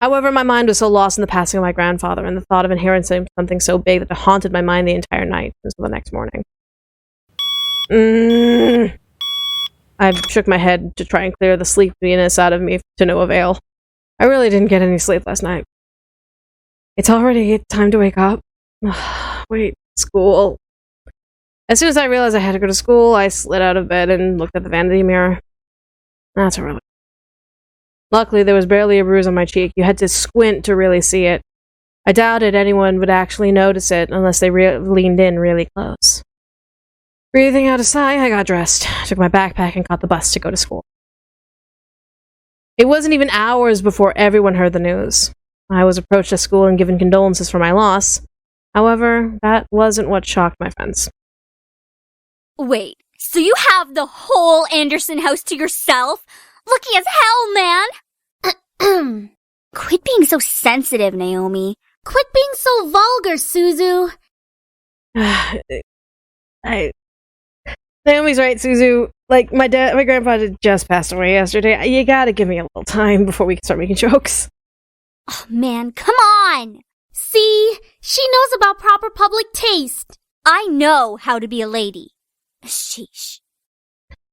However, my mind was so lost in the passing of my grandfather and the thought of inheriting something so big that it haunted my mind the entire night until the next morning. I shook my head to try and clear the sleepiness out of me to no avail. I really didn't get any sleep last night. It's already time to wake up. Wait, school. As soon as I realized I had to go to school, I slid out of bed and looked at the vanity mirror. That's a relief. Luckily, there was barely a bruise on my cheek. You had to squint to really see it. I doubted anyone would actually notice it unless they leaned in really close. Breathing out a sigh, I got dressed, took my backpack, and caught the bus to go to school. It wasn't even hours before everyone heard the news. I was approached at school and given condolences for my loss. However, that wasn't what shocked my friends. Wait, so you have the whole Anderson house to yourself? Lucky as hell, man! Quit being so sensitive, Naomi. Quit being so vulgar, Suzu. Naomi's right, Suzu. Like, my grandpa just passed away yesterday. You gotta give me a little time before we can start making jokes. Oh, man, come on! See? She knows about proper public taste. I know how to be a lady. Sheesh.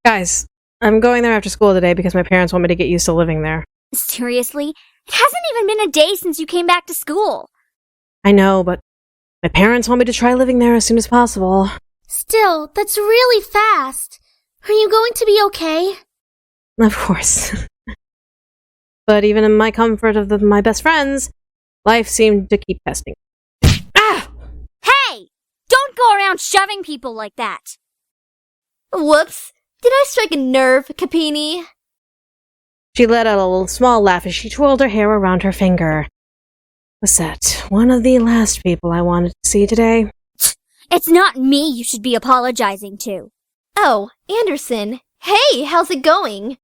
Guys, I'm going there after school today because my parents want me to get used to living there. Seriously? It hasn't even been a day since you came back to school. I know, but my parents want me to try living there as soon as possible. Still, that's really fast. Are you going to be okay? Of course. But even in my comfort of my best friends, life seemed to keep testing. Ah! Hey! Don't go around shoving people like that. Whoops. Did I strike a nerve, Capini? She let out a little small laugh as she twirled her hair around her finger. Lisette, one of the last people I wanted to see today. It's not me you should be apologizing to. Oh, Anderson. Hey, how's it going?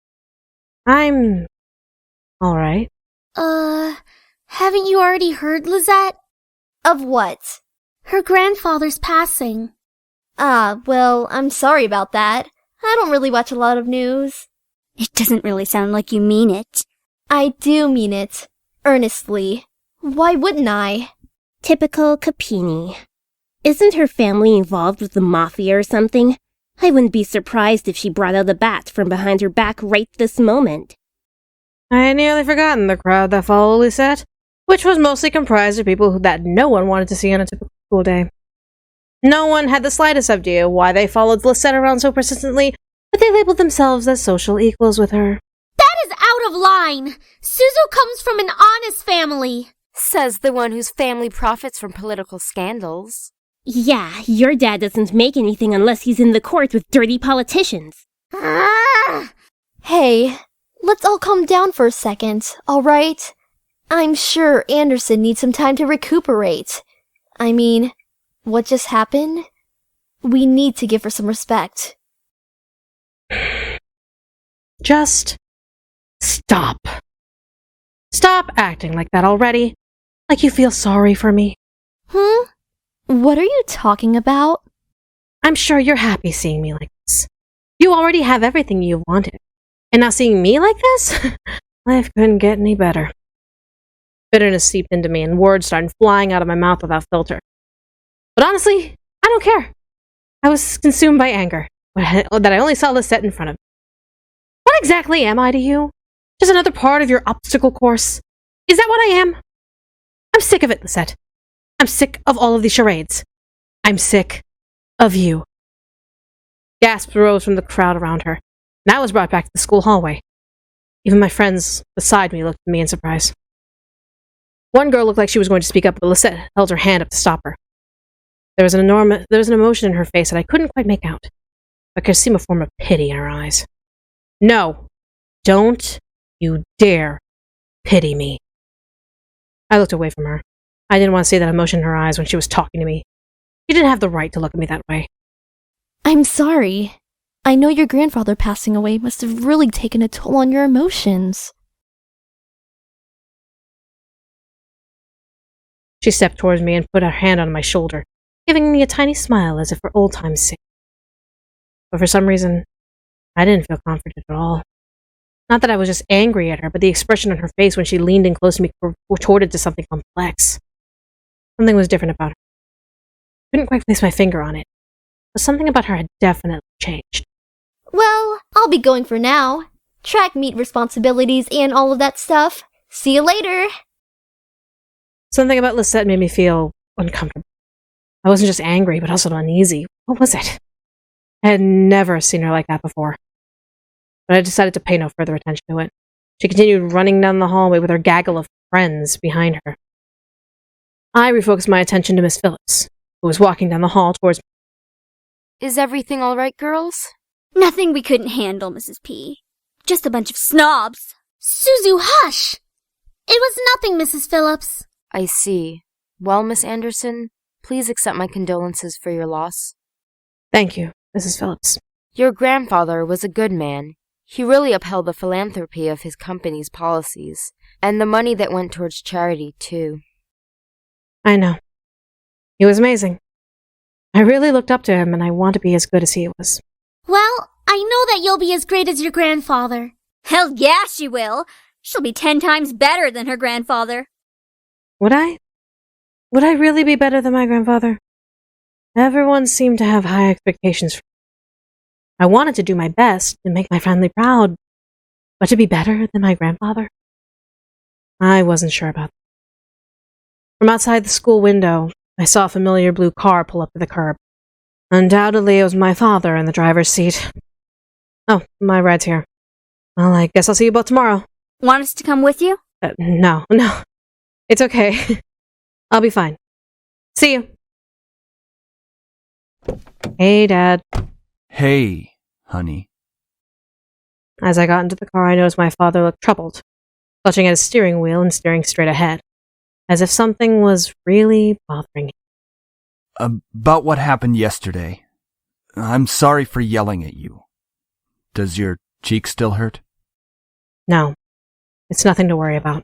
I'm alright. Haven't you already heard, Lisette? Of what? Her grandfather's passing. Well, I'm sorry about that. I don't really watch a lot of news. It doesn't really sound like you mean it. I do mean it. Earnestly. Why wouldn't I? Typical Capini. Isn't her family involved with the mafia or something? I wouldn't be surprised if she brought out a bat from behind her back right this moment. I had nearly forgotten the crowd that followed Lisette, which was mostly comprised of people that no one wanted to see on a typical school day. No one had the slightest idea why they followed Lisette around so persistently, but they labeled themselves as social equals with her. That is out of line! Suzu comes from an honest family! Says the one whose family profits from political scandals. Yeah, your dad doesn't make anything unless he's in the court with dirty politicians. Hey, let's all calm down for a second, alright? I'm sure Anderson needs some time to recuperate. I mean, what just happened? We need to give her some respect. Just stop. Stop acting like that already. Like you feel sorry for me. What are you talking about? I'm sure you're happy seeing me like this. You already have everything you wanted. And now seeing me like this? Life couldn't get any better. Bitterness seeped into me and words started flying out of my mouth without filter. But honestly, I don't care. I was consumed by anger that I only saw Lisette in front of me. What exactly am I to you? Just another part of your obstacle course? Is that what I am? I'm sick of it, Lisette. I'm sick of all of these charades. I'm sick of you. Gasps rose from the crowd around her, and I was brought back to the school hallway. Even my friends beside me looked at me in surprise. One girl looked like she was going to speak up, but Lisette held her hand up to stop her. There was an emotion in her face that I couldn't quite make out, but I could see a form of pity in her eyes. No, don't you dare pity me. I looked away from her. I didn't want to see that emotion in her eyes when she was talking to me. She didn't have the right to look at me that way. I'm sorry. I know your grandfather passing away must have really taken a toll on your emotions. She stepped towards me and put her hand on my shoulder, giving me a tiny smile as if for old time's sake. But for some reason, I didn't feel comforted at all. Not that I was just angry at her, but the expression on her face when she leaned in close to me retorted to something complex. Something was different about her. I couldn't quite place my finger on it, but something about her had definitely changed. Well, I'll be going for now. Track meet responsibilities and all of that stuff. See you later. Something about Lisette made me feel uncomfortable. I wasn't just angry, but also uneasy. What was it? I had never seen her like that before. But I decided to pay no further attention to it. She continued running down the hallway with her gaggle of friends behind her. I refocused my attention to Miss Phillips, who was walking down the hall towards me. Is everything all right, girls? Nothing we couldn't handle, Mrs. P. Just a bunch of snobs. Suzu, hush! It was nothing, Mrs. Phillips. I see. Well, Miss Anderson, please accept my condolences for your loss. Thank you, Mrs. Phillips. Your grandfather was a good man. He really upheld the philanthropy of his company's policies, and the money that went towards charity, too. I know. He was amazing. I really looked up to him, and I want to be as good as he was. Well, I know that you'll be as great as your grandfather. Hell yeah, she will. She'll be 10 times better than her grandfather. Would I? Would I really be better than my grandfather? Everyone seemed to have high expectations for me. I wanted to do my best and make my family proud, but to be better than my grandfather? I wasn't sure about that. From outside the school window, I saw a familiar blue car pull up to the curb. Undoubtedly, it was my father in the driver's seat. Oh, my ride's here. Well, I guess I'll see you both tomorrow. Want us to come with you? No. It's okay. I'll be fine. See you. Hey, Dad. Hey, honey. As I got into the car, I noticed my father looked troubled, clutching at his steering wheel and staring straight ahead, as if something was really bothering him. About what happened yesterday. I'm sorry for yelling at you. Does your cheek still hurt? No, it's nothing to worry about.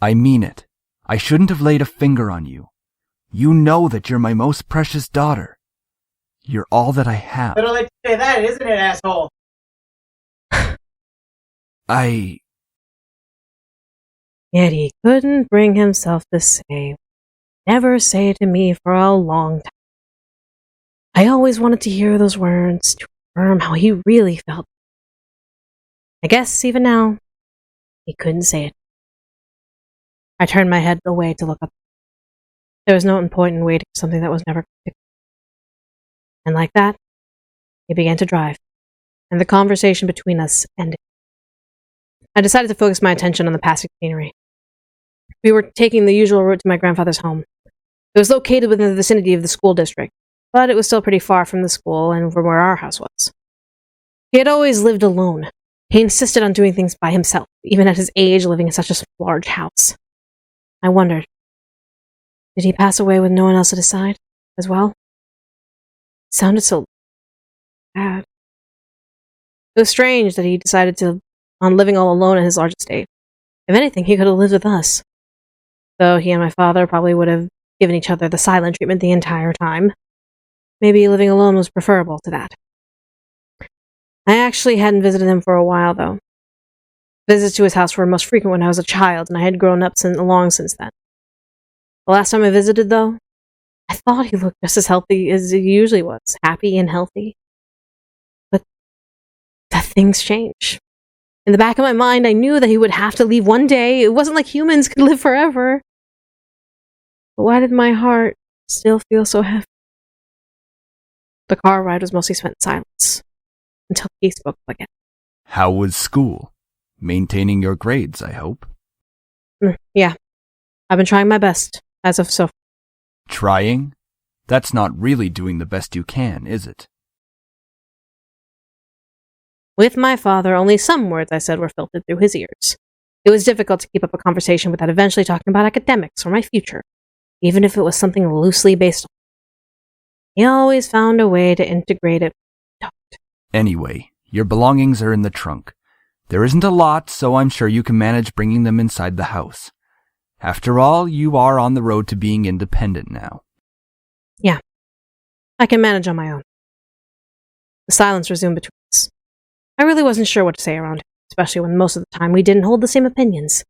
I mean it. I shouldn't have laid a finger on you. You know that you're my most precious daughter. You're all that I have. Better let you say that, isn't it, asshole? Yet he couldn't bring himself to say, never say to me for a long time. I always wanted to hear those words to affirm how he really felt. I guess even now, he couldn't say it. I turned my head away to look up. There was no important waiting for something that was never going to come. And like that, he began to drive, and the conversation between us ended. I decided to focus my attention on the passing scenery. We were taking the usual route to my grandfather's home. It was located within the vicinity of the school district, but it was still pretty far from the school and from where our house was. He had always lived alone. He insisted on doing things by himself, even at his age, living in such a large house. I wondered, did he pass away with no one else at his side as well? It sounded so bad. It was strange that he decided on living all alone in his large estate. If anything, he could have lived with us. Though he and my father probably would have given each other the silent treatment the entire time. Maybe living alone was preferable to that. I actually hadn't visited him for a while, though. Visits to his house were most frequent when I was a child, and I had grown up long since then. The last time I visited, though, I thought he looked just as healthy as he usually was, happy and healthy. But things change. In the back of my mind, I knew that he would have to leave one day. It wasn't like humans could live forever. But why did my heart still feel so heavy? The car ride was mostly spent in silence, until he spoke up again. How was school? Maintaining your grades, I hope. Yeah. I've been trying my best, as of so far. Trying? That's not really doing the best you can, is it? With my father, only some words I said were filtered through his ears. It was difficult to keep up a conversation without eventually talking about academics or my future, even if it was something loosely based on. He always found a way to integrate it. Anyway, your belongings are in the trunk. There isn't a lot, so I'm sure you can manage bringing them inside the house. After all, you are on the road to being independent now. Yeah, I can manage on my own. The silence resumed between us. I really wasn't sure what to say around him, especially when most of the time we didn't hold the same opinions.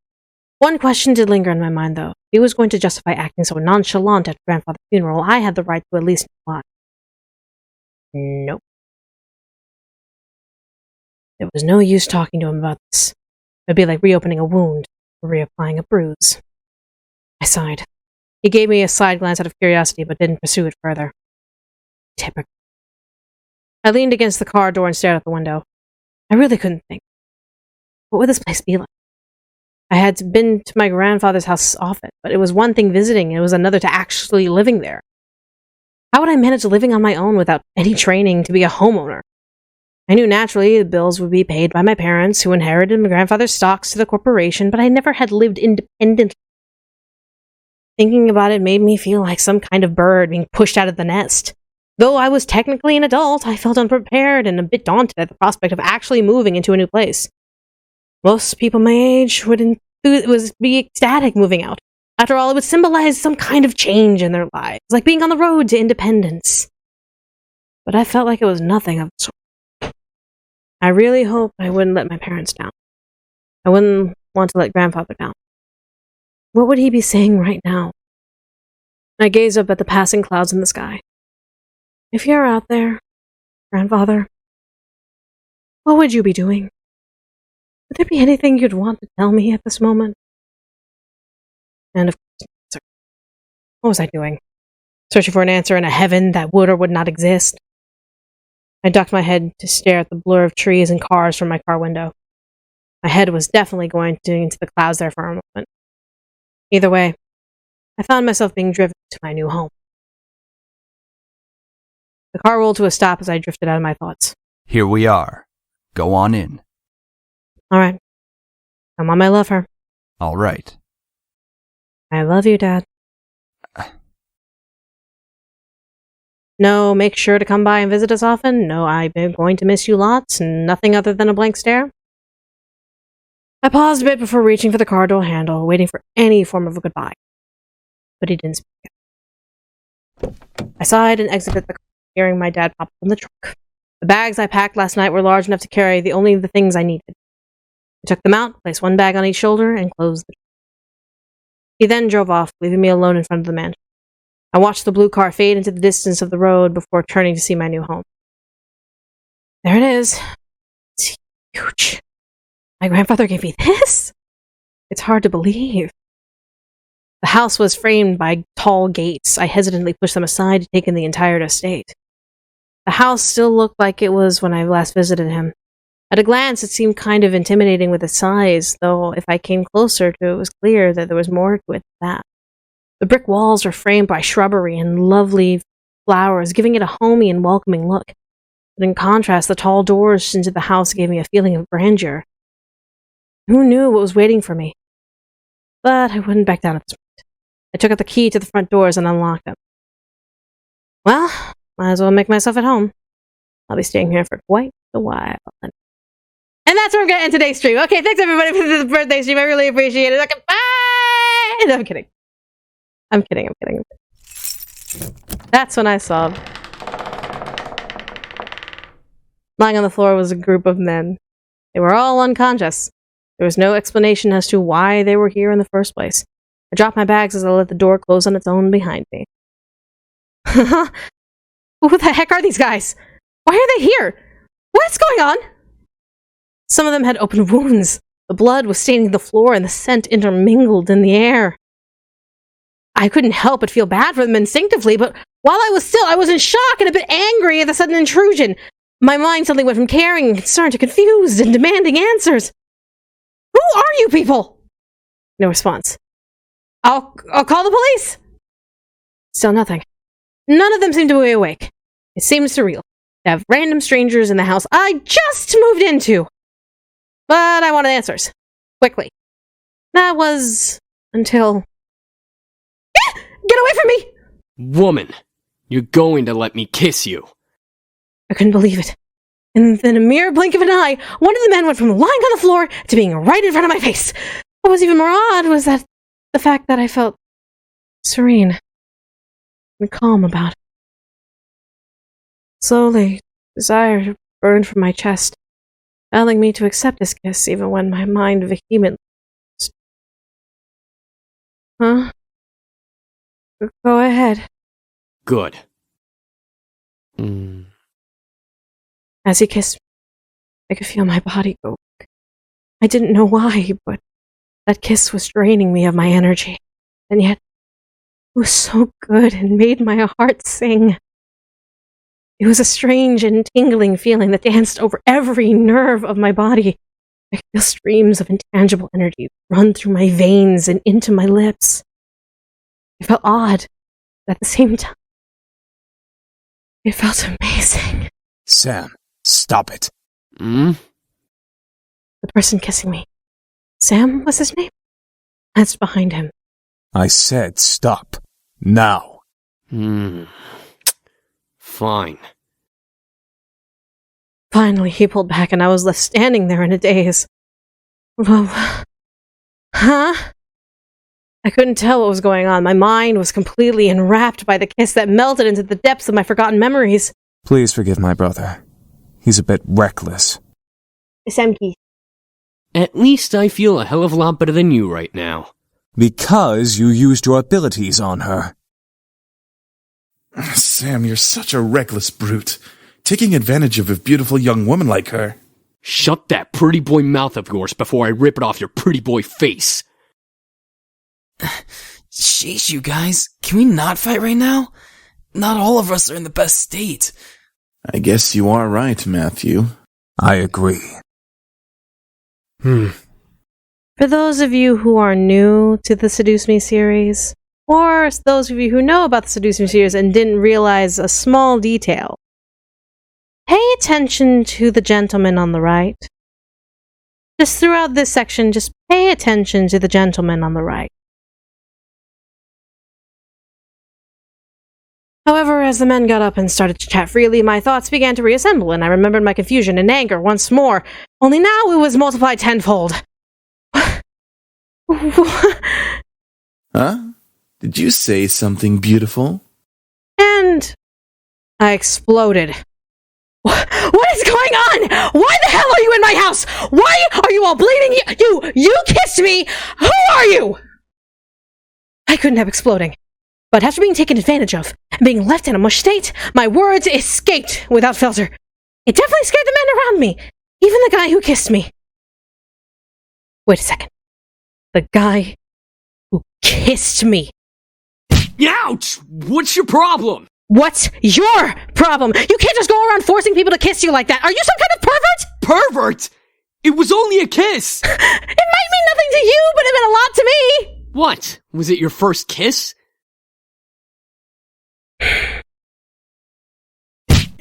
One question did linger in my mind, though. If he was going to justify acting so nonchalant at grandfather's funeral, I had the right to at least know why. Nope. There was no use talking to him about this. It would be like reopening a wound or reapplying a bruise. I sighed. He gave me a side glance out of curiosity, but didn't pursue it further. Typical. I leaned against the car door and stared out the window. I really couldn't think. What would this place be like? I had been to my grandfather's house often, but it was one thing visiting, and it was another to actually living there. How would I manage living on my own without any training to be a homeowner? I knew naturally the bills would be paid by my parents, who inherited my grandfather's stocks to the corporation, but I never had lived independently. Thinking about it made me feel like some kind of bird being pushed out of the nest. Though I was technically an adult, I felt unprepared and a bit daunted at the prospect of actually moving into a new place. Most people my age would be ecstatic moving out. After all, it would symbolize some kind of change in their lives, like being on the road to independence. But I felt like it was nothing of the sort. I really hoped I wouldn't let my parents down. I wouldn't want to let grandfather down. What would he be saying right now? I gazed up at the passing clouds in the sky. If you're out there, grandfather, what would you be doing? Would there be anything you'd want to tell me at this moment? And of course, what was I doing? Searching for an answer in a heaven that would or would not exist? I ducked my head to stare at the blur of trees and cars from my car window. My head was definitely going into the clouds there for a moment. Either way, I found myself being driven to my new home. The car rolled to a stop as I drifted out of my thoughts. Here we are. Go on in. All right. Come on, I love her. All right. I love you, Dad. No, make sure to come by and visit us often. No, I'm going to miss you lots. Nothing other than a blank stare. I paused a bit before reaching for the car door handle, waiting for any form of a goodbye. But he didn't speak. I sighed and exited the car, hearing my dad pop up from the trunk. The bags I packed last night were large enough to carry only the things I needed. I took them out, placed one bag on each shoulder, and closed the door. He then drove off, leaving me alone in front of the mansion. I watched the blue car fade into the distance of the road before turning to see my new home. There it is. It's huge. My grandfather gave me this? It's hard to believe. The house was framed by tall gates. I hesitantly pushed them aside to take in the entire estate. The house still looked like it was when I last visited him. At a glance, it seemed kind of intimidating with its size, though if I came closer to it, it was clear that there was more to it than that. The brick walls were framed by shrubbery and lovely flowers, giving it a homey and welcoming look. But in contrast, the tall doors into the house gave me a feeling of grandeur. Who knew what was waiting for me? But I wouldn't back down at this point. I took out the key to the front doors and unlocked them. Well, might as well make myself at home. I'll be staying here for quite a while. And that's where I'm going to end today's stream. Okay, thanks everybody for the birthday stream. I really appreciate it. Okay, bye! No, I'm kidding. I'm kidding. That's when I saw. Lying on the floor was a group of men. They were all unconscious. There was no explanation as to why they were here in the first place. I dropped my bags as I let the door close on its own behind me. Who the heck are these guys? Why are they here? What's going on? Some of them had open wounds. The blood was staining the floor and the scent intermingled in the air. I couldn't help but feel bad for them instinctively, but while I was in shock and a bit angry at the sudden intrusion. My mind suddenly went from caring and concerned to confused and demanding answers. Who are you people? No response. I'll call the police. Still nothing. None of them seemed to be awake. It seemed surreal to have random strangers in the house I just moved into. But I wanted answers. Quickly. That was until... Get away from me! Woman, you're going to let me kiss you. I couldn't believe it. And then a mere blink of an eye, one of the men went from lying on the floor to being right in front of my face. What was even more odd was that the fact that I felt serene and calm about it. Slowly, desire burned from my chest. compelling me to accept his kiss even when my mind vehemently... Huh? Go ahead. Good. As he kissed me, I could feel my body go weak. I didn't know why, but that kiss was draining me of my energy. And yet, it was so good and made my heart sing. It was a strange and tingling feeling that danced over every nerve of my body. I could feel streams of intangible energy run through my veins and into my lips. It felt odd, but at the same time, it felt amazing. Sam, stop it. The person kissing me. Sam was his name? That's behind him. I said stop. Now. Fine. Finally, he pulled back and I was left standing there in a daze. Whoa. Huh? I couldn't tell what was going on. My mind was completely enwrapped by the kiss that melted into the depths of my forgotten memories. Please forgive my brother. He's a bit reckless. Samki. At least I feel a hell of a lot better than you right now. Because you used your abilities on her. Sam, you're such a reckless brute. Taking advantage of a beautiful young woman like her. Shut that pretty boy mouth of yours before I rip it off your pretty boy face. Sheesh, you guys. Can we not fight right now? Not all of us are in the best state. I guess you are right, Matthew. I agree. For those of you who are new to the Seduce Me series, or those of you who know about the Seduce Me series and didn't realize a small detail, pay attention to the gentleman on the right. Just throughout this section, just pay attention to the gentleman on the right. However, as the men got up and started to chat freely, my thoughts began to reassemble, and I remembered my confusion and anger once more, only now it was multiplied tenfold. Huh? Did you say something beautiful? And I exploded. What is going on? Why the hell are you in my house? Why are you all bleeding? You kissed me! Who are you? I couldn't help exploding. But after being taken advantage of and being left in a mush state, my words escaped without filter. It definitely scared the men around me, even the guy who kissed me. Wait a second. The guy who kissed me. Ouch! What's your problem? What's your problem? You can't just go around forcing people to kiss you like that. Are you some kind of pervert? Pervert? It was only a kiss! It might mean nothing to you, but it meant a lot to me! What? Was it your first kiss?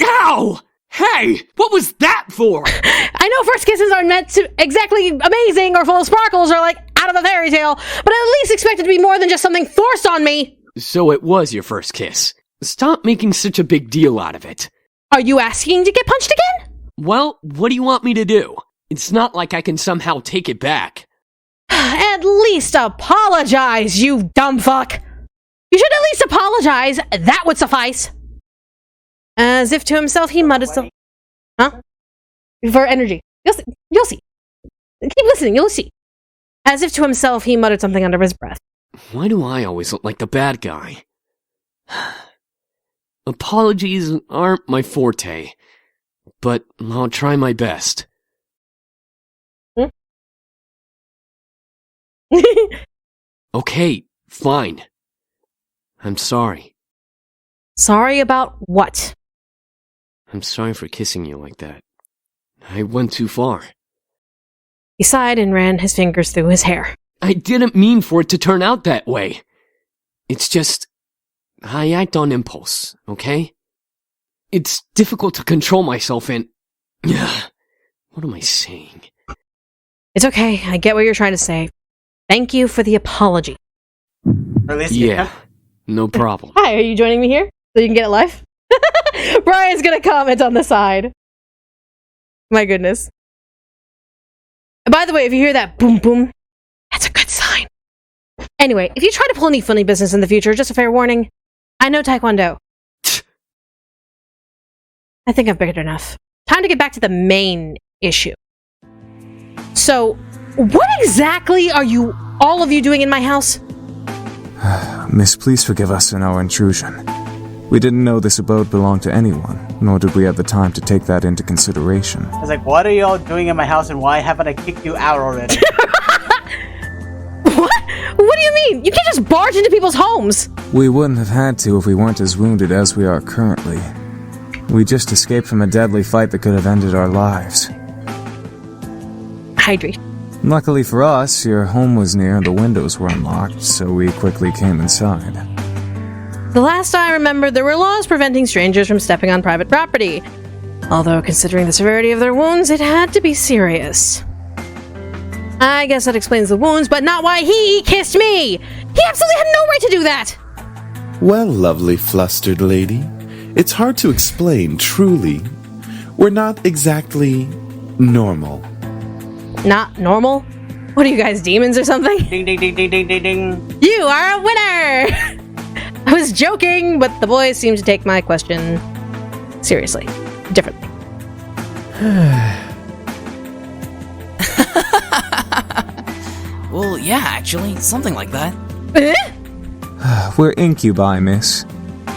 Ow! Hey! What was that for? I know first kisses aren't meant to exactly amazing or full of sparkles or like out of a fairy tale, but I at least expect it to be more than just something forced on me! So it was your first kiss. Stop making such a big deal out of it. Are you asking to get punched again? Well, what do you want me to do? It's not like I can somehow take it back. At least apologize, you dumb fuck! You should at least apologize. That would suffice. As if to himself, he muttered some... Huh? For energy. You'll see. Keep listening, you'll see. As if to himself, he muttered something under his breath. Why do I always look like the bad guy? Apologies aren't my forte, but I'll try my best. Okay, fine. I'm sorry. Sorry about what? I'm sorry for kissing you like that. I went too far. He sighed and ran his fingers through his hair. I didn't mean for it to turn out that way. It's just... I act on impulse, okay? It's difficult to control myself and... What am I saying? It's okay, I get what you're trying to say. Thank you for the apology. Yeah, no problem. Hi, are you joining me here? So you can get it live? Brian's gonna comment on the side. My goodness. By the way, if you hear that boom boom, that's a good sign. Anyway, if you try to pull any funny business in the future, just a fair warning, I know Taekwondo. I think I've bickered enough. Time to get back to the main issue. So, what exactly are you, all of you, doing in my house? Miss, please forgive us in our intrusion. We didn't know this abode belonged to anyone, nor did we have the time to take that into consideration. I was like, what are y'all doing in my house and why haven't I kicked you out already? What? What do you mean? You can't just barge into people's homes! We wouldn't have had to if we weren't as wounded as we are currently. We just escaped from a deadly fight that could have ended our lives. Hydrate. Luckily for us, your home was near and the windows were unlocked, so we quickly came inside. The last I remember, there were laws preventing strangers from stepping on private property. Although, considering the severity of their wounds, it had to be serious. I guess that explains the wounds, but not why he kissed me! He absolutely had no right to do that! Well, lovely flustered lady, it's hard to explain, truly. We're not exactly normal. Not normal? What are you guys, demons or something? Ding, ding, ding, ding, ding, ding, ding. You are a winner! I was joking, but the boys seem to take my question seriously. Differently. Well, yeah, actually, something like that. We're incubi, miss.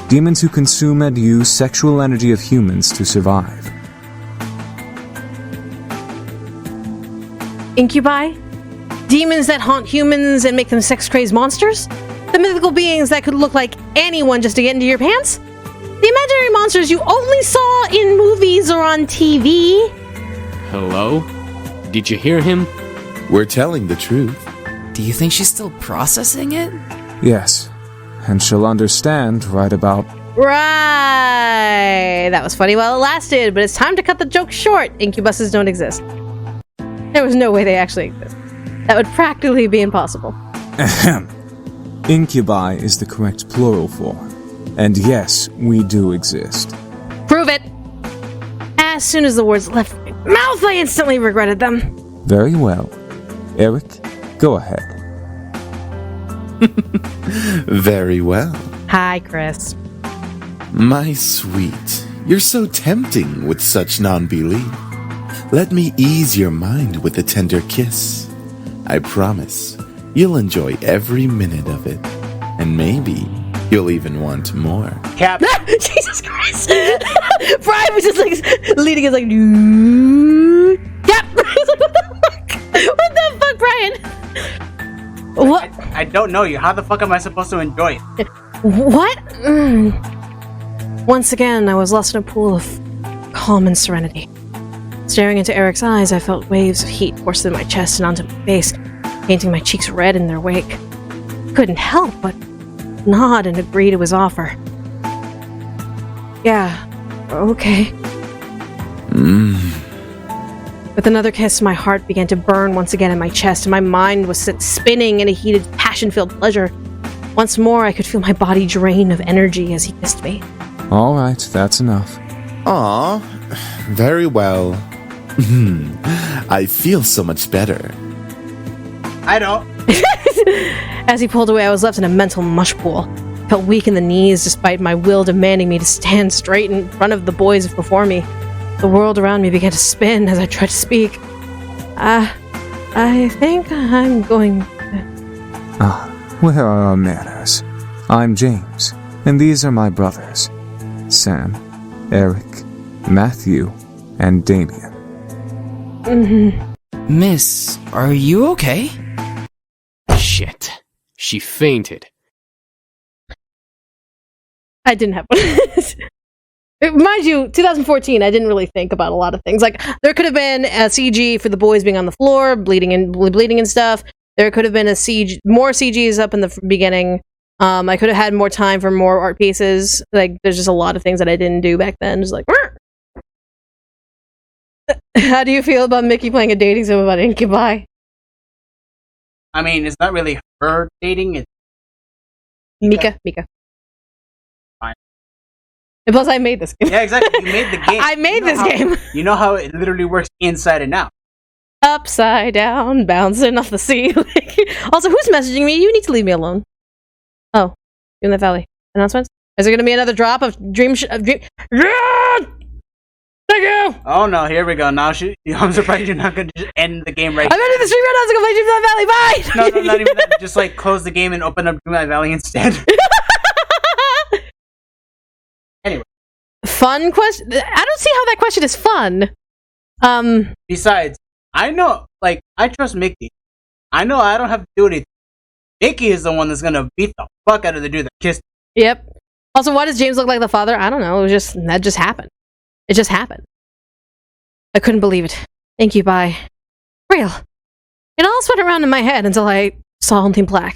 Demons who consume and use sexual energy of humans to survive. Incubi? Demons that haunt humans and make them sex-crazed monsters? The mythical beings that could look like anyone just to get into your pants? The imaginary monsters you only saw in movies or on TV? Hello? Did you hear him? We're telling the truth. Do you think she's still processing it? Yes, and she'll understand right about... Right! That was funny while it lasted, but it's time to cut the joke short. Incubuses don't exist. There was no way they actually exist. That would practically be impossible. Ahem. Incubi is the correct plural form. And yes, we do exist. Prove it! As soon as the words left my mouth, I instantly regretted them. Very well. Eric, go ahead. Very well. Hi, Chris. My sweet, you're so tempting with such non-belief. Let me ease your mind with a tender kiss. I promise you'll enjoy every minute of it. And maybe you'll even want more. Cap. Jesus Christ! Brian was just like leading us like, dude. Yep. What the fuck, Brian? What? I don't know you. How the fuck am I supposed to enjoy it? What? Once again, I was lost in a pool of calm and serenity. Staring into Eric's eyes, I felt waves of heat force through my chest and onto my face, painting my cheeks red in their wake. Couldn't help but nod and agree to his offer. Yeah, okay. With another kiss, my heart began to burn once again in my chest, and my mind was set spinning in a heated, passion-filled pleasure. Once more, I could feel my body drain of energy as he kissed me. All right, that's enough. Aw, very well. I feel so much better. I don't. As he pulled away, I was left in a mental mush pool. I felt weak in the knees despite my will demanding me to stand straight in front of the boys before me. The world around me began to spin as I tried to speak. I think I'm going to... Where are our manners? I'm James, and these are my brothers. Sam, Eric, Matthew, and Damien. Miss, are you okay? Shit. She fainted. I didn't have one. Mind you, 2014, I didn't really think about a lot of things. Like, there could have been a CG for the boys being on the floor, bleeding and stuff. There could have been a CG, more CGs up in the beginning. I could have had more time for more art pieces. Like, there's just a lot of things that I didn't do back then. Just like, Rrr! How do you feel about Mickey playing a dating sim about Incubi? I mean, it's not really her dating. It's Mika. Fine. And plus, I made this game. Yeah, exactly. You made the game. I made this game. You know how it literally works inside and out. Upside down, bouncing off the ceiling. Also, who's messaging me? You need to leave me alone. Oh, in the valley. Announcements? Is there going to be another drop of dream? No! Thank you! Oh no, here we go. Now I'm surprised you're not going to just end the game right I'm ending the stream right now, so go play Dreamlight Valley, bye! No, not even that. Just like close the game and open up Dreamlight Valley instead. Anyway. Fun question? I don't see how that question is fun. Besides, I know, like, I trust Mickey. I know I don't have to do anything. Mickey is the one that's gonna beat the fuck out of the dude that kissed me. Yep. Also, why does James look like the father? I don't know. That just happened. It just happened. I couldn't believe it. Thank you, bye. Real. It all spun around in my head until I saw something black.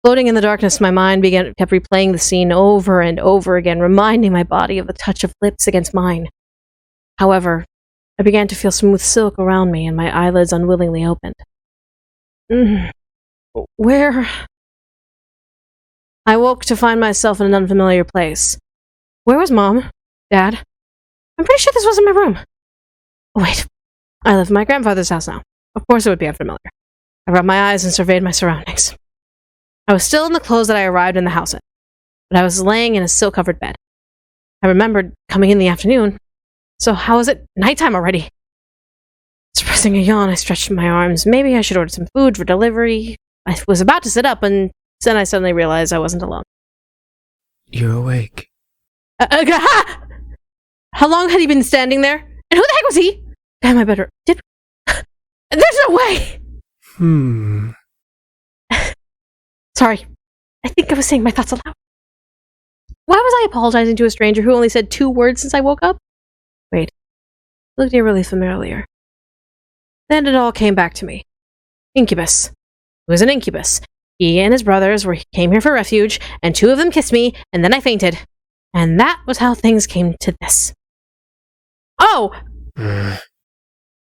Floating in the darkness, my mind kept replaying the scene over and over again, reminding my body of the touch of lips against mine. However, I began to feel smooth silk around me, and my eyelids unwillingly opened. Where? I woke to find myself in an unfamiliar place. Where was Mom? Dad? I'm pretty sure this wasn't my room. Oh, wait. I live in my grandfather's house now. Of course it would be unfamiliar. I rubbed my eyes and surveyed my surroundings. I was still in the clothes that I arrived in the house in, but I was laying in a silk-covered bed. I remembered coming in the afternoon. So how is it nighttime already? Suppressing a yawn, I stretched my arms. Maybe I should order some food for delivery. I was about to sit up, and then I suddenly realized I wasn't alone. You're awake. How long had he been standing there? And who the heck was he? Damn, I better... There's no way! Sorry. I think I was saying my thoughts aloud. Why was I apologizing to a stranger who only said 2 words since I woke up? Wait. It looked eerily familiar. Then it all came back to me. Incubus. It was an incubus. He and his brothers came here for refuge, and 2 of them kissed me, and then I fainted. And that was how things came to this. Oh!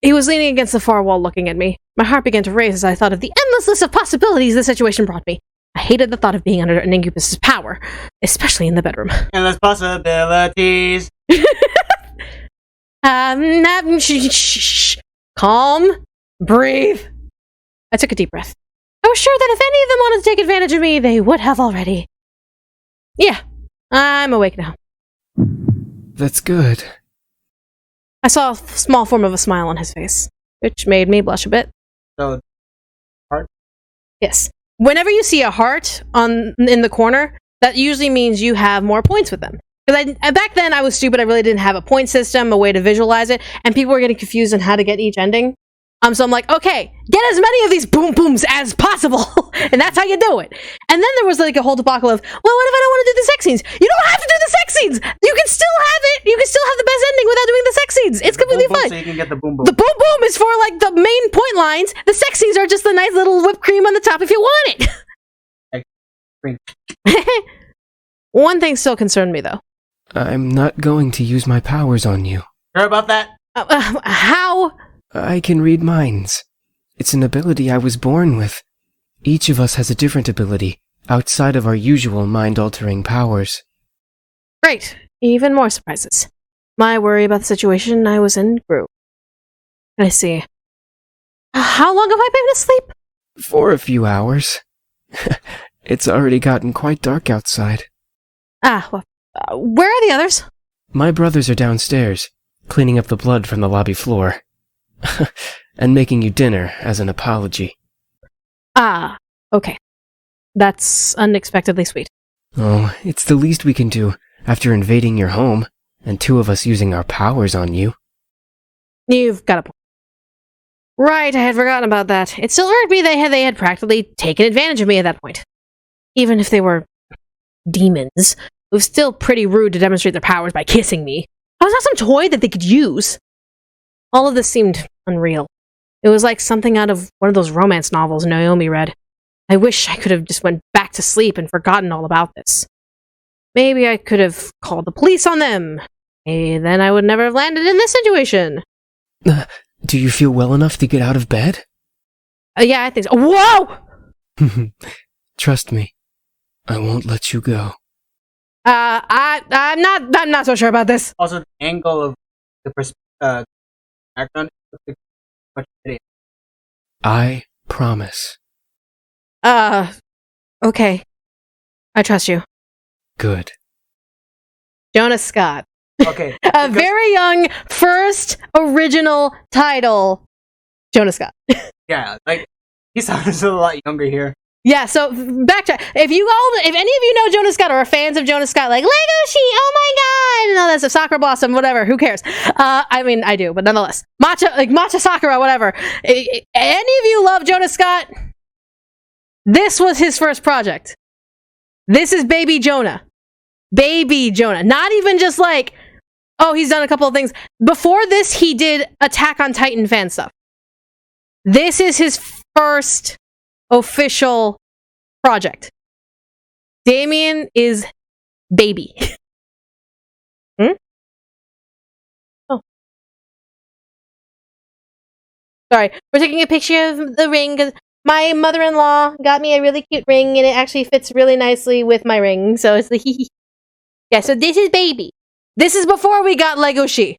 He was leaning against the far wall looking at me. My heart began to race as I thought of the endless list of possibilities the situation brought me. I hated the thought of being under an incubus's power, especially in the bedroom. Endless possibilities. Calm. Breathe. I took a deep breath. I was sure that if any of them wanted to take advantage of me, they would have already. Yeah, I'm awake now. That's good. I saw a small form of a smile on his face, which made me blush a bit. So, heart? Yes. Whenever you see a heart in the corner, that usually means you have more points with them. Because back then I was stupid, I really didn't have a point system, a way to visualize it, and people were getting confused on how to get each ending. So I'm like, okay, get as many of these boom booms as possible, and that's how you do it. And then there was like a whole debacle of, well, what if I don't want to do the sex scenes? You don't have to do the sex scenes! You can still have it! You can still have the best ending without doing the sex scenes! It's completely fine. So you can get the boom boom. The boom boom is for like the main point lines. The sex scenes are just a nice little whipped cream on the top if you want it. One thing still concerned me though. I'm not going to use my powers on you. Sure about that? How? I can read minds. It's an ability I was born with. Each of us has a different ability, outside of our usual mind-altering powers. Great. Even more surprises. My worry about the situation I was in grew. I see. How long have I been asleep? For a few hours. It's already gotten quite dark outside. Well, where are the others? My brothers are downstairs, cleaning up the blood from the lobby floor. And making you dinner as an apology. Okay. That's unexpectedly sweet. Oh, it's the least we can do after invading your home, and 2 of us using our powers on you. You've got a point. Right, I had forgotten about that. It still irked me they had practically taken advantage of me at that point. Even if they were demons, it was still pretty rude to demonstrate their powers by kissing me. I was not some toy that they could use. All of this seemed unreal. It was like something out of one of those romance novels Naomi read. I wish I could have just went back to sleep and forgotten all about this. Maybe I could have called the police on them. Maybe then I would never have landed in this situation. Do you feel well enough to get out of bed? Yeah, I think so. Whoa! Trust me, I won't let you go. I'm not so sure about this. Also, the angle of the background. I promise. Okay. I trust you. Good. Jonas Scott. Okay. A very young first original title, Jonah Scott. Yeah, like he sounds a lot younger here. Yeah, so backtrack. If any of you know Jonah Scott or are fans of Jonah Scott, like Legoshi, oh my god, and all that stuff, Sakura Blossom, whatever, who cares? I mean, I do, but nonetheless, Matcha Sakura, whatever. Any of you love Jonah Scott? This was his first project. This is Baby Jonah. Baby Jonah. Not even just like, oh, he's done a couple of things. Before this, he did Attack on Titan fan stuff. This is his first official project. Damien is baby. Oh. Sorry. We're taking a picture of the ring because my mother-in-law got me a really cute ring and it actually fits really nicely with my ring. So it's the yeah, so this is baby. This is before we got Legoshi.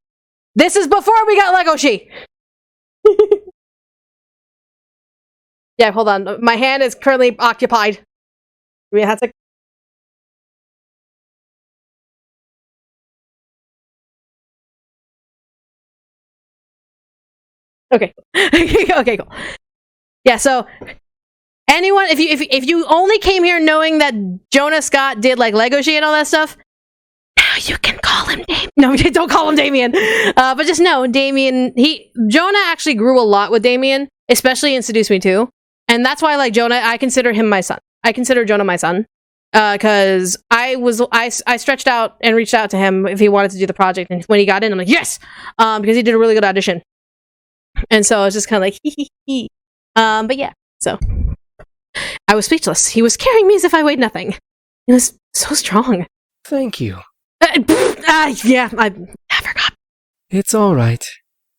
This is before we got Legoshi. Yeah, hold on. My hand is currently occupied. We have to. Okay. Okay, cool. Yeah, so anyone, if you only came here knowing that Jonah Scott did like Legoshi and all that stuff, now you can call him Damien. No, don't call him Damien. But just know, Damien, Jonah actually grew a lot with Damien, especially in Seduce Me too. And that's why, like, Jonah, I consider him my son. I consider Jonah my son. Because I stretched out and reached out to him if he wanted to do the project. And when he got in, I'm like, yes! Because he did a really good audition. And so I was just kind of like, hee. But yeah, so. I was speechless. He was carrying me as if I weighed nothing. He was so strong. Thank you. Yeah, I forgot. It's alright.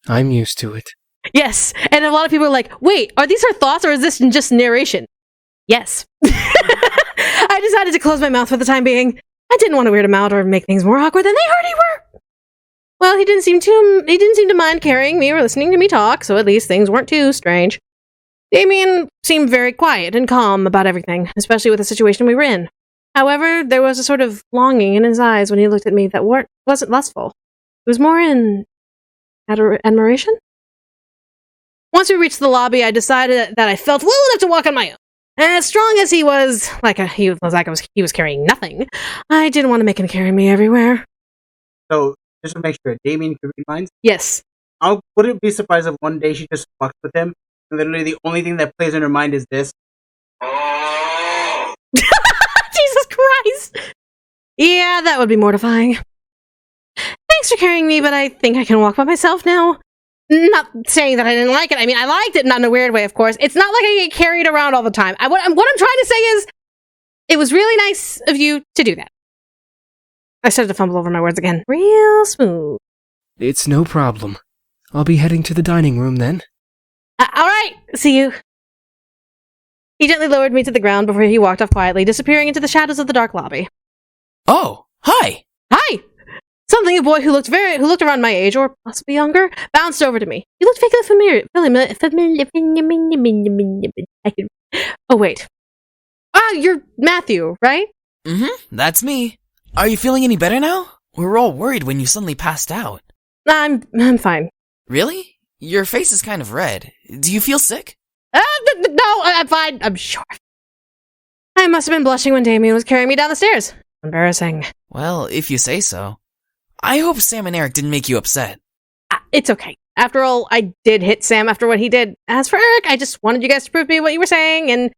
I'm used to it. Yes, and a lot of people are like, wait, are these her thoughts or is this just narration? Yes. I decided to close my mouth for the time being. I didn't want to weird him out or make things more awkward than they already were. Well, he didn't seem to mind carrying me or listening to me talk, so at least things weren't too strange. Damien seemed very quiet and calm about everything, especially with the situation we were in. However, there was a sort of longing in his eyes when he looked at me that wasn't lustful. It was more in admiration? Once we reached the lobby, I decided that I felt well enough to walk on my own. As strong as he was, he was carrying nothing, I didn't want to make him carry me everywhere. So, just to make sure, Damien can read minds? Yes. I wouldn't be surprised if one day she just fucks with him, and literally the only thing that plays in her mind is this. Jesus Christ! Yeah, that would be mortifying. Thanks for carrying me, but I think I can walk by myself now. Not saying that I didn't like it. I mean, I liked it, not in a weird way, of course. It's not like I get carried around all the time. What I'm trying to say is, it was really nice of you to do that. I started to fumble over my words again. Real smooth. It's no problem. I'll be heading to the dining room then. Alright, see you. He gently lowered me to the ground before he walked off quietly, disappearing into the shadows of the dark lobby. Oh, hi! Hi! Suddenly, a boy who looked around my age, or possibly younger, bounced over to me. He looked vaguely familiar. Oh, wait. You're Matthew, right? Mm-hmm, that's me. Are you feeling any better now? We were all worried when you suddenly passed out. I'm fine. Really? Your face is kind of red. Do you feel sick? No, I'm fine. I'm sure. I must have been blushing when Damien was carrying me down the stairs. Embarrassing. Well, if you say so. I hope Sam and Eric didn't make you upset. It's okay. After all, I did hit Sam after what he did. As for Eric, I just wanted you guys to prove to me what you were saying, and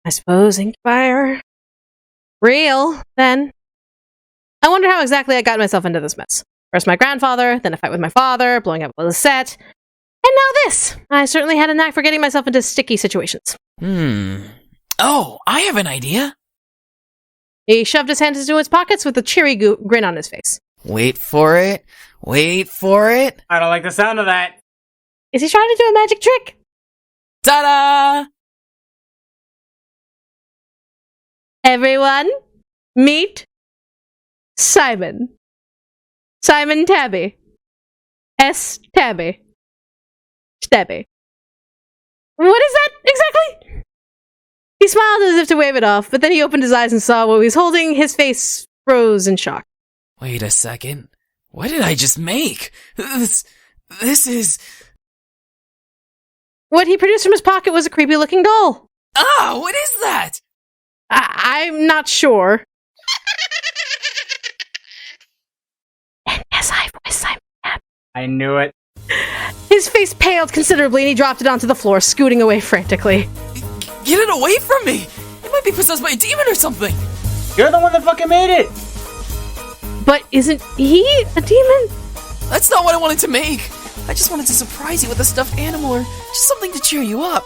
I suppose Inkfire real, then. I wonder how exactly I got myself into this mess. First my grandfather, then a fight with my father, blowing up Lisette, and now this. I certainly had a knack for getting myself into sticky situations. Oh, I have an idea. He shoved his hands into his pockets with a cheery grin on his face. Wait for it. Wait for it. I don't like the sound of that. Is he trying to do a magic trick? Ta-da! Everyone, meet Simon. Simon Tabby. S. Tabby. Stabby. What is that exactly? He smiled as if to wave it off, but then he opened his eyes and saw what he was holding. His face froze in shock. Wait a second. What did I just make? This is... What he produced from his pocket was a creepy-looking doll. Ah, what is that? I'm not sure. And as I voiced, I knew it. his face paled considerably and he dropped it onto the floor, scooting away frantically. Get it away from me! It might be possessed by a demon or something! You're the one that fucking made it! But isn't he a demon? That's not what I wanted to make! I just wanted to surprise you with a stuffed animal or just something to cheer you up.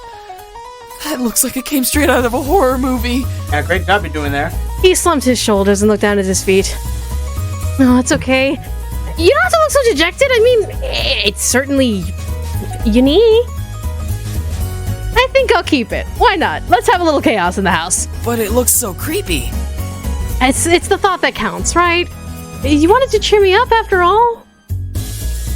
That looks like it came straight out of a horror movie. Yeah, great job you're doing there. He slumped his shoulders and looked down at his feet. No, it's okay. You don't have to look so dejected. I mean, it's certainly unique. I think I'll keep it. Why not? Let's have a little chaos in the house. But it looks so creepy. It's the thought that counts, right? You wanted to cheer me up after all?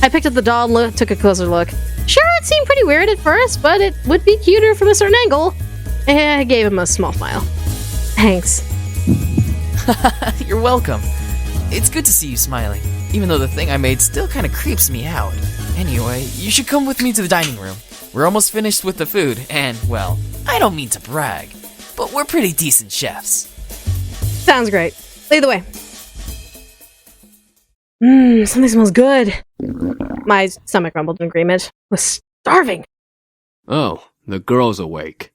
I picked up the doll and took a closer look. Sure, it seemed pretty weird at first, but it would be cuter from a certain angle. I gave him a small smile. Thanks. You're welcome. It's good to see you smiling, even though the thing I made still kind of creeps me out. Anyway, you should come with me to the dining room. We're almost finished with the food, and, well, I don't mean to brag, but we're pretty decent chefs. Sounds great. Lead the way. Something smells good. My stomach rumbled in agreement. I was starving. Oh, the girl's awake.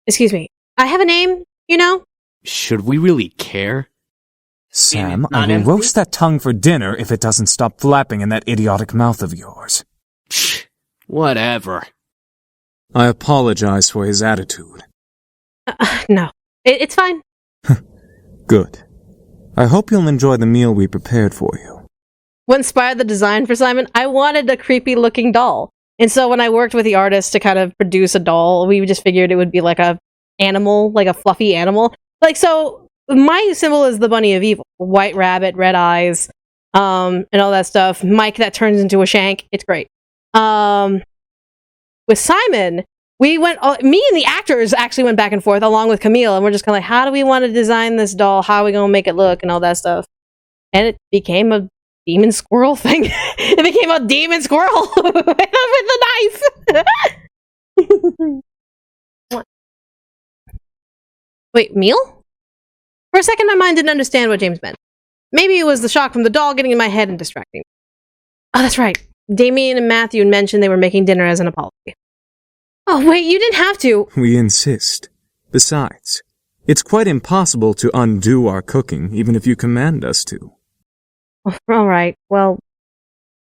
Excuse me. I have a name, you know? Should we really care? Sam, I will roast that tongue for dinner if it doesn't stop flapping in that idiotic mouth of yours. Whatever. I apologize for his attitude. No. It's fine. Good. I hope you'll enjoy the meal we prepared for you. What inspired the design for Simon? I wanted a creepy-looking doll. And so when I worked with the artist to kind of produce a doll, we just figured it would be like a animal, like a fluffy animal. Like, so my symbol is the bunny of evil. White rabbit, red eyes, and all that stuff. Mike that turns into a shank. It's great. With Simon, me and the actors actually went back and forth along with Camille, and we're just kind of like, how do we want to design this doll? How are we going to make it look and all that stuff? And it became a demon squirrel thing. It became a demon squirrel with the knife. Wait, meal? For a second, my mind didn't understand what James meant. Maybe it was the shock from the doll getting in my head and distracting me. Oh, that's right. Damien and Matthew mentioned they were making dinner as an apology. Oh, wait, you didn't have to. We insist. Besides, it's quite impossible to undo our cooking, even if you command us to. All right, well,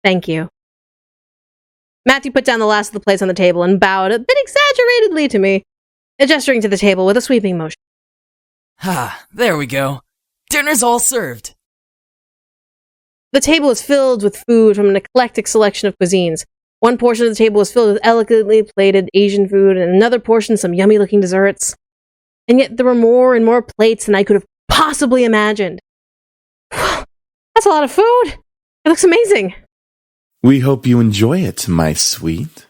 thank you. Matthew put down the last of the plates on the table and bowed a bit exaggeratedly to me, gesturing to the table with a sweeping motion. Ah, there we go. Dinner's all served. The table was filled with food from an eclectic selection of cuisines. One portion of the table was filled with elegantly plated Asian food, and another portion some yummy-looking desserts. And yet there were more and more plates than I could have possibly imagined. That's a lot of food. It looks amazing. We hope you enjoy it, my sweet.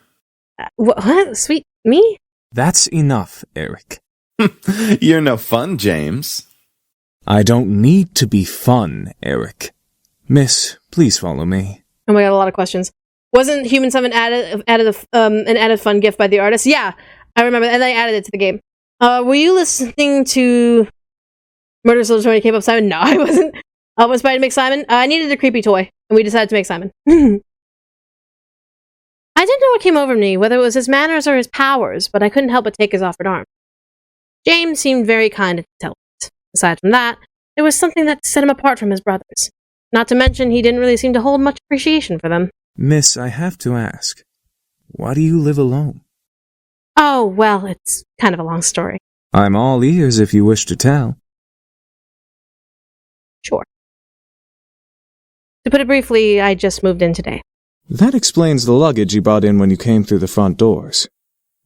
What? Sweet me? That's enough, Eric. You're no fun, James. I don't need to be fun, Eric. Miss, please follow me. Oh my god, a lot of questions. Wasn't Human Summon an added fun gift by the artist? Yeah, I remember, and I added it to the game. Were you listening to Murder Soldier when you came up, Simon? No, I wasn't. I was inspired to make Simon. I needed a creepy toy, and we decided to make Simon. I didn't know what came over me, whether it was his manners or his powers, but I couldn't help but take his offered arm. James seemed very kind and intelligent. Aside from that, there was something that set him apart from his brothers. Not to mention, he didn't really seem to hold much appreciation for them. Miss, I have to ask, why do you live alone? Oh, well, it's kind of a long story. I'm all ears if you wish to tell. Sure. To put it briefly, I just moved in today. That explains the luggage you brought in when you came through the front doors.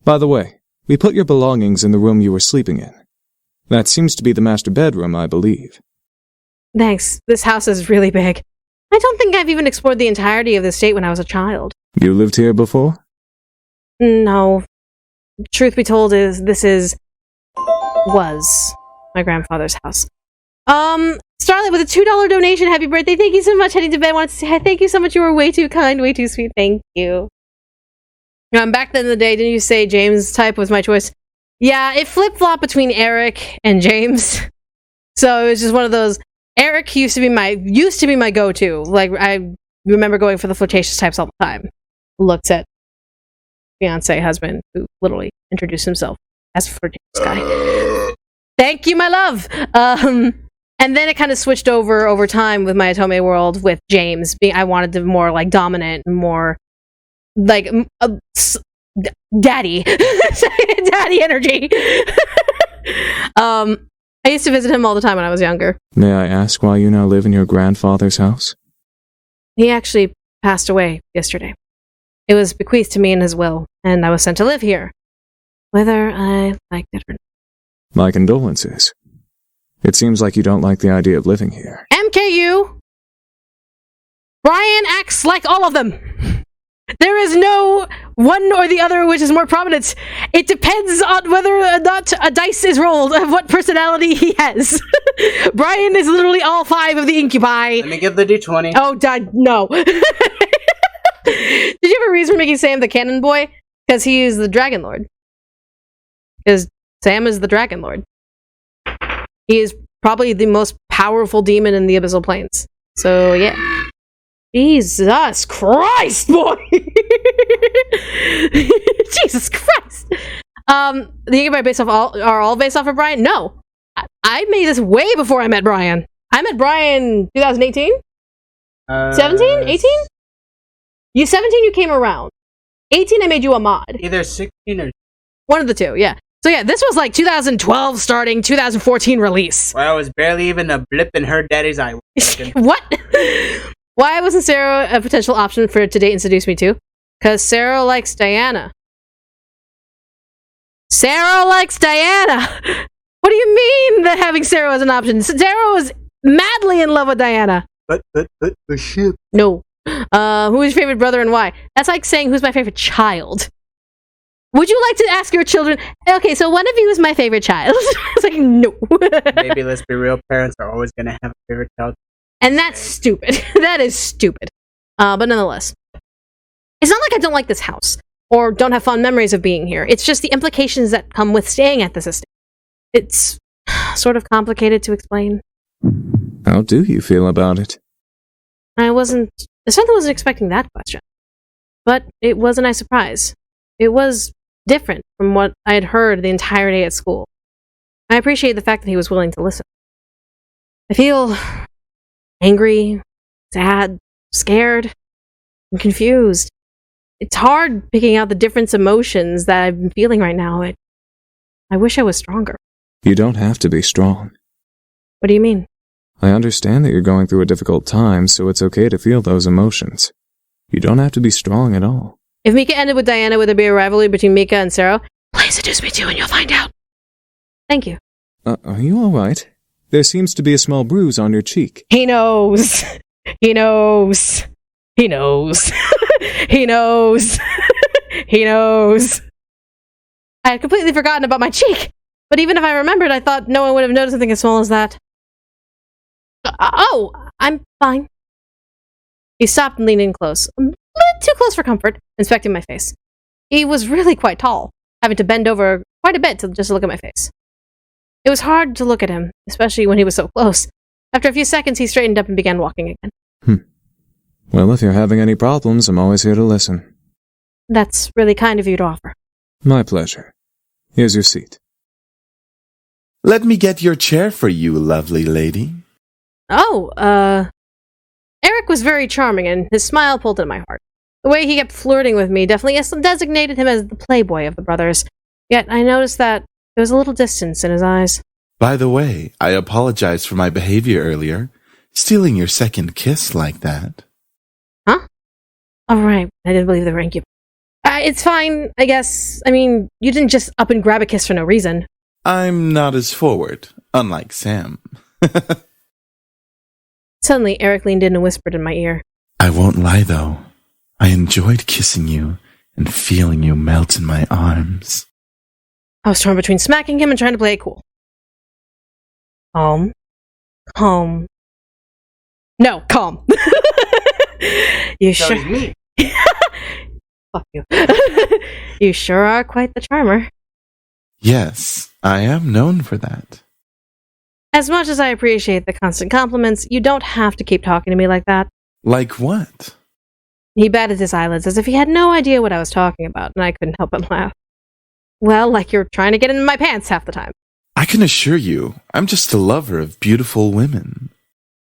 By the way, we put your belongings in the room you were sleeping in. That seems to be the master bedroom, I believe. Thanks. This house is really big. I don't think I've even explored the entirety of the estate when I was a child. You lived here before? No. Truth be told was my grandfather's house. Starlight with a $2 donation. Happy birthday. Thank you so much. Heading to bed. Wanted to say hi. Thank you so much. You were way too kind, way too sweet. Thank you. Back then in the day, didn't you say James type was my choice? Yeah, it flip-flopped between Eric and James. So it was just one of those. Eric used to be my go-to. Like, I remember going for the flirtatious types all the time. Looked at fiance, husband, who literally introduced himself as a flirtatious guy. Thank you, my love. And then it kind of switched over time with my Otome world with James. I wanted to more like dominant, more like daddy, daddy energy. I used to visit him all the time when I was younger. May I ask why you now live in your grandfather's house? He actually passed away yesterday. It was bequeathed to me in his will, and I was sent to live here, whether I liked it or not. My condolences. It seems like you don't like the idea of living here. MKU! Brian acts like all of them! There is no one or the other which is more prominent. It depends on whether or not a dice is rolled of what personality he has. Brian is literally all 5 of the incubi. Let me get the D20. Oh, no. Did you have a reason for making Sam the Cannon Boy? Because he is the Dragon Lord. Because Sam is the Dragon Lord. He is probably the most powerful demon in the Abyssal Plains. So, yeah. Jesus Christ, boy! Jesus Christ! The incubi are all based off of Brian? No. I made this way before I met Brian. I met Brian 2018? 17? 18? 17 you came around. 18 I made you a mod. Either 16 or... One of the two, yeah. So yeah, this was like 2012 starting, 2014 release. Well, I was barely even a blip in her daddy's eye. What? Why wasn't Sarah a potential option for to date and seduce me too? Because Sarah likes Diana. Sarah likes Diana! What do you mean that having Sarah was an option? Sarah was madly in love with Diana. But shit. No. Who is your favorite brother and why? That's like saying who's my favorite child. Would you like to ask your children, okay, so one of you is my favorite child? It's like, no. Maybe let's be real, parents are always going to have a favorite child. And that's stupid. That is stupid. But nonetheless. It's not like I don't like this house, or don't have fond memories of being here. It's just the implications that come with staying at this estate. It's sort of complicated to explain. How do you feel about it? I certainly wasn't expecting that question. But it was a nice surprise. It was different from what I had heard the entire day at school. I appreciate the fact that he was willing to listen. I feel angry, sad, scared, and confused. It's hard picking out the different emotions that I'm feeling right now. I wish I was stronger. You don't have to be strong. What do you mean? I understand that you're going through a difficult time, so it's okay to feel those emotions. You don't have to be strong at all. If Mika ended with Diana, would there be a rivalry between Mika and Sarah? Please seduce me too and you'll find out. Thank you. Are you alright? There seems to be a small bruise on your cheek. He knows. He knows. He knows. He knows. He knows. I had completely forgotten about my cheek. But even if I remembered, I thought no one would have noticed something as small as that. Oh, I'm fine. He stopped and leaned in close. A bit too close for comfort, inspecting my face. He was really quite tall, having to bend over quite a bit to just look at my face. It was hard to look at him, especially when he was so close. After a few seconds, he straightened up and began walking again. Well, if you're having any problems, I'm always here to listen. That's really kind of you to offer. My pleasure. Here's your seat. Let me get your chair for you, lovely lady. Oh, Eric was very charming, and his smile pulled at my heart. The way he kept flirting with me definitely designated him as the playboy of the brothers. Yet I noticed that there was a little distance in his eyes. By the way, I apologize for my behavior earlier. Stealing your second kiss like that. Huh? Alright, I didn't believe they were incubator. It's fine, I guess. I mean, you didn't just up and grab a kiss for no reason. I'm not as forward, unlike Sam. Suddenly, Eric leaned in and whispered in my ear. I won't lie, though. I enjoyed kissing you and feeling you melt in my arms. I was torn between smacking him and trying to play it cool. Calm. No, calm. You So sure? is me. Fuck you. You sure are quite the charmer. Yes, I am known for that. As much as I appreciate the constant compliments, you don't have to keep talking to me like that. Like what? He batted his eyelids as if he had no idea what I was talking about, and I couldn't help but laugh. Well, like you're trying to get into my pants half the time. I can assure you, I'm just a lover of beautiful women.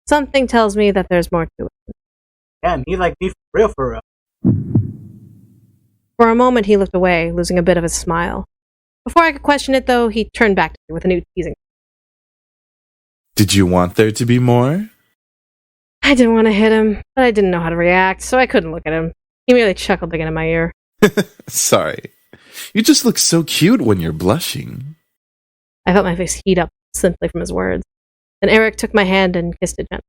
Something tells me that there's more to it. Damn, he like me for real. For a moment, he looked away, losing a bit of his smile. Before I could question it, though, he turned back to me with a new teasing. Did you want there to be more? I didn't want to hit him, but I didn't know how to react, so I couldn't look at him. He merely chuckled again in my ear. Sorry. You just look so cute when you're blushing. I felt my face heat up simply from his words. Then Eric took my hand and kissed it gently.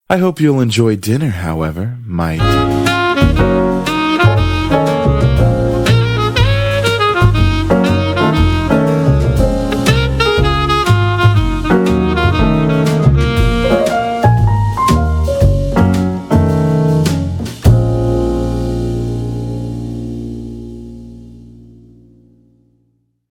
I hope you'll enjoy dinner, however, my...